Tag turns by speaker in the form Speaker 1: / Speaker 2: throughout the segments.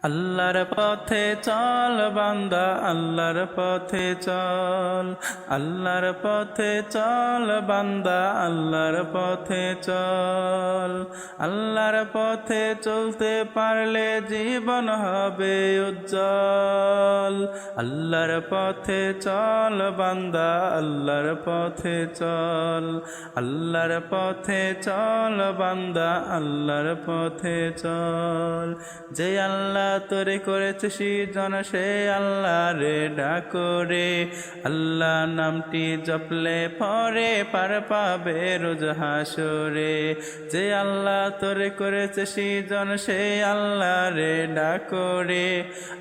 Speaker 1: আল্লাহর পথে চল বান্দা, আল্লাহর পথে চল। আল্লাহর পথে চল বান্দা, আল্লাহর পথে চল। আল্লাহর পথে চলতে পারলে জীবন হবে উজ্জ্বল। আল্লাহর পথে চল বান্দা, আল্লাহর পথে চল। আল্লাহর পথে চল বান্দা, আল্লাহর পথে চল। যে আল্লাহ তোরে করেছে সৃজন, সে আল্লাহ রে ডাকো রে। আল্লাহ নামটি জপলে পরে পার পাবে রোজ হাসরে। যে আল্লাহ তোরে করেছে সৃজন, সে আল্লাহ রে ডাকো রে।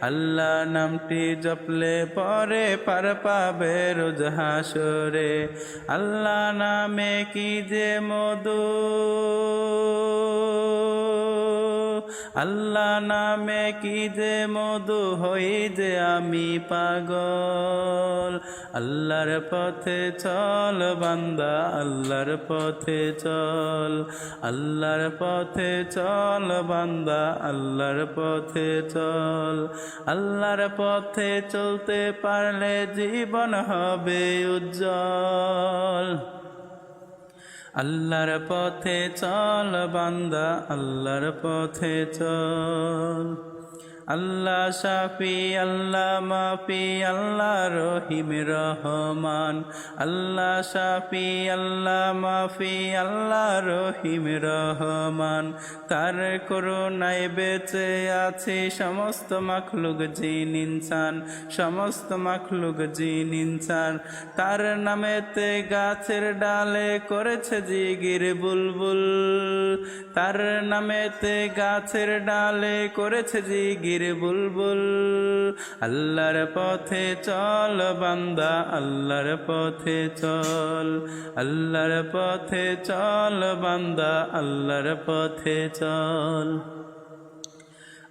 Speaker 1: আল্লাহ নামটি জপলে পরে পার পাবে রোজ হাসরে। আল্লাহ নামে কি যে মধু, আল্লাহ নামে কি যে মধু, হই যে আমি পাগল। আল্লাহর পথে চল বান্দা, আল্লাহর পথে চল। আল্লাহর পথে চল বান্দা, আল্লাহর পথে চল। আল্লাহর পথে চলতে পারলে জীবন হবে উজ্জ্বল। আল্লাহর পথে চল বান্দা, আল্লাহর পথে চল। আল্লাহ শাফি, আল্লাহ মাফি, আল্লাহ রহিম রহমান। আল্লাহ শাফি, আল্লাহ মাফি, আল্লাহ রহিম রহমান। তার করুণায় বেঁচে আছি সমস্ত মাখলুক জিন ইনসান, সমস্ত মাখলুক জিন ইনসান। তার নামেতে গাছের ডালে করেছে জিগির বুলবুল। তার নামেতে গাছের ডালে করেছে জিগির বুলবুল। আল্লাহর পথে চল বান্দা, আল্লাহর পথে চল। আল্লাহর পথে চল বান্দা, আল্লাহর পথে চল।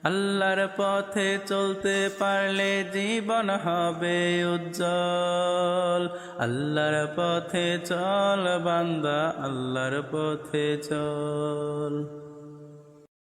Speaker 1: আল্লাহর পথে চলতে পারলে জীবন হবে উজ্জ্বল। আল্লাহর পথে চল বান্দা, আল্লাহর পথে চল।